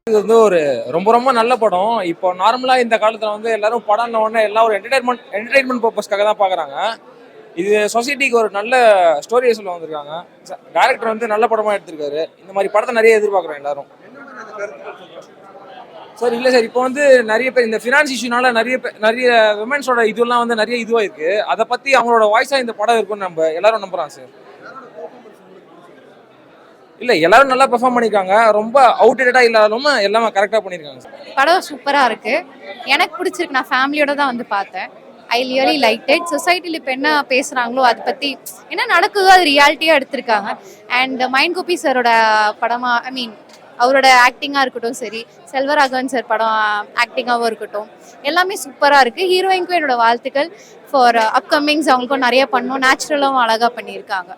இது வந்து ஒரு ரொம்ப ரொம்ப நல்ல படம். இப்போ நார்மலா இந்த காலத்துல வந்து எல்லாரும் படம்ன உடனே எல்லாம் ஒரு என்டர்டைன்மெண்ட் பர்பஸ்க்காக தான் பாக்குறாங்க. இது சொசைட்டிக்கு ஒரு நல்ல ஸ்டோரியை சொல்ல வந்திருக்காங்க. டைரக்டர் வந்து நல்ல படமா எடுத்திருக்காரு. இந்த மாதிரி படத்தை நிறைய எதிர்பார்க்குறோம் எல்லாரும். சார் இல்லை சார், இப்போ வந்து நிறைய பேர் இந்த ஃபினான்ஸ் இஷ்யூனால நிறைய விமன்ஸோட இதுலாம் வந்து நிறைய இதுவாக இருக்கு. அதை பத்தி அவங்களோட வாய்ஸா இந்த படம் இருக்குன்னு நம்ம எல்லாரும் நம்புறோம் சார். இல்ல எல்லாரும் நல்லா பெர்ஃபார்ம் பண்ணிருக்காங்க. ரொம்ப அவுட்டேட்டடா இல்லாதலும் எல்லாமே கரெக்டா பண்ணிருக்காங்க சார். படம் சூப்பரா இருக்கு. எனக்கு பிடிச்சிருக்கு. நான் ஃபேமிலியோட தான் வந்து பார்த்தேன். ஐ ரியலி லைக் இட். சொசைட்டில இப்போ என்ன பேசுறாங்களோ அதை பத்தி என்ன நடக்குதோ அது ரியாலிட்டியா எடுத்திருக்காங்க. அண்ட் மைண்ட் கோபி சாரோட படமா அவரோட ஆக்டிங்கா இருக்கட்டும், சரி செல்வராகவன் சார் படம் ஆக்டிங்காகவும் இருக்கட்டும், எல்லாமே சூப்பரா இருக்கு. ஹீரோயினுக்கும் என்னோட வாழ்த்துக்கள். ஃபார் அப்கமிங்ஸ் அவங்களுக்கும் நிறைய பண்ணணும். நேச்சுரலாகவும் அழகா பண்ணியிருக்காங்க.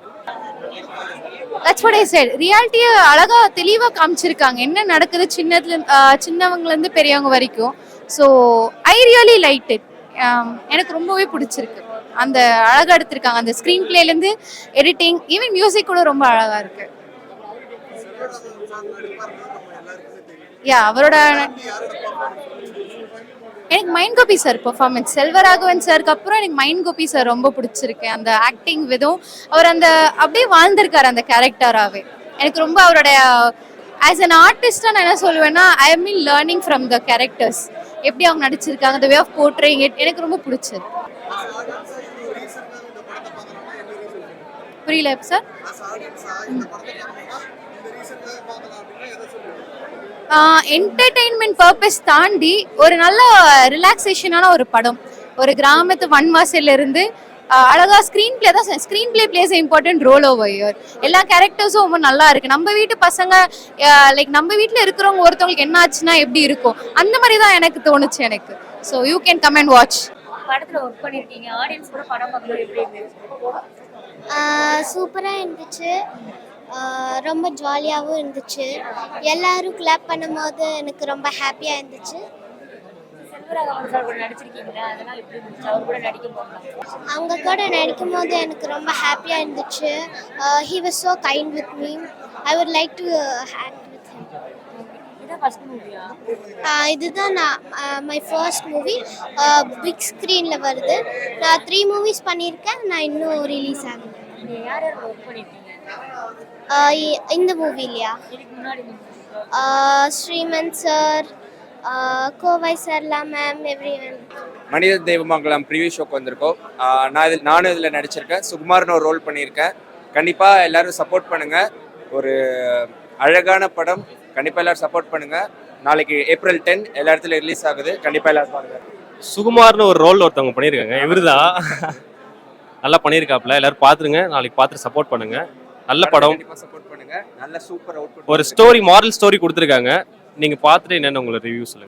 That's what I said. ரியாலிட்டியை அழகா தெளிவா காமிச்சிருக்காங்க. என்ன நடக்குது சின்னவங்கல இருந்து பெரியவங்க வரைக்கும். So I really like it. எனக்கு ரொம்பவே பிடிச்சிருக்கு. அந்த அழகா எடுத்திருக்காங்க. அந்த ஸ்க்ரீன் பிளேலேருந்து எடிட்டிங், ஈவன் மியூசிக் கூட ரொம்ப அழகா இருக்கு. அவரோட எனக்கு mime Gopi sir performance, Selvaraghavan சாருக்கு அப்புறம் எனக்கு மைண்ட் கோபி சார் ரொம்ப பிடிச்சிருக்கு. அந்த ஆக்டிங் விதம், அவர் அந்த அப்படியே வாழ்ந்திருக்காரு அந்த கேரக்டராகவே. எனக்கு ரொம்ப அவரோட ஆஸ் அன் ஆர்டிஸ்டாக நான் என்ன சொல்லுவேன்னா, I have been learning from the characters. எப்படி அவங்க நடிச்சிருக்காங்க, the way of portraying it எனக்கு ரொம்ப பிடிச்சிருக்கு. புரியல சார். என்டர்டெயின்மெண்ட் பர்பஸ் தாண்டி ஒரு நல்ல ரிலாக்ஸேஷனான ஒரு படம். ஒரு கிராமத்து வன்வாசல்ல இருந்து அழகா screen play plays important role over year. எல்லா கேரக்டர்ஸும் ரொம்ப நல்லா இருக்கு. நம்ம வீட்டு பசங்க லைக் நம்ம வீட்டில் இருக்கிறவங்க ஒருத்தவங்களுக்கு என்ன ஆச்சுன்னா எப்படி இருக்கும், அந்த மாதிரி தான் எனக்கு தோணுச்சு எனக்கு. So you can come and watch. படத்தில் ஒர்க் பண்ணியிருக்கீங்க, ஆடியன்ஸ் கூட படம் பார்க்குறது எப்படி இருந்துச்சு? சூப்பராக இருந்துச்சு. ரொம்ப ஜாலியாகவும் இருந்துச்சு. எல்லாரும் கிளாப் பண்ணும்போது எனக்கு ரொம்ப ஹாப்பியாக இருந்துச்சு. செல்வராகவன் சார் கூட நடிச்சிருக்கீங்களா, அதெல்லாம் எப்படி இருந்துச்சு? அவர் கூட நடிக்கும் அவங்க கூட நடிக்கும் போது எனக்கு ரொம்ப ஹாப்பியாக இருந்துச்சு. He was so kind with me. I would like to act with him. இதான் ஃபர்ஸ்ட் மூவியா? இதுதான் மை ஃபர்ஸ்ட் மூவி. பிக் ஸ்க்ரீனில் வருது. நான் 3 மூவிஸ் பண்ணியிருக்கேன். நான் இன்னும் ரிலீஸ் ஆகலை. யார் யார் ஒர்க் பண்ணியிருக்கீங்க இந்த மூவிலையா? Sriman sir, Kovai Sarala ma'am, everyone. மனித தெய்வமங்கலம் ப்ரீவியூ ஷோக்கு வந்திருக்கோம். நானும் இதில் நடிச்சிருக்கேன். சுகுமார்னு ஒரு ரோல் பண்ணியிருக்கேன். கண்டிப்பாக எல்லோரும் சப்போர்ட் பண்ணுங்கள். ஒரு அழகான படம். கண்டிப்பாக எல்லோரும் சப்போர்ட் பண்ணுங்கள். நாளைக்கு April 10 எல்லா இடத்துலையும் ரிலீஸ் ஆகுது. கண்டிப்பாக எல்லோரும் பாருங்கள். சுகுமார்னு ஒரு ரோல் ஒருத்தவங்க பண்ணியிருக்காங்க. இவருதான் நல்லா பண்ணியிருக்காப்புல. எல்லோரும் பார்த்துருங்க. நாளைக்கு பார்த்துட்டு சப்போர்ட் பண்ணுங்கள். நல்ல படம். சப்போர்ட் பண்ணுங்க. நல்ல சூப்பர் அவுட்புட். ஒரு ஸ்டோரி, மாரல் ஸ்டோரி கொடுத்துருக்காங்க. நீங்க பார்த்துட்டு என்னென்ன உங்களோட ரிவ்யூ சொல்லுங்க.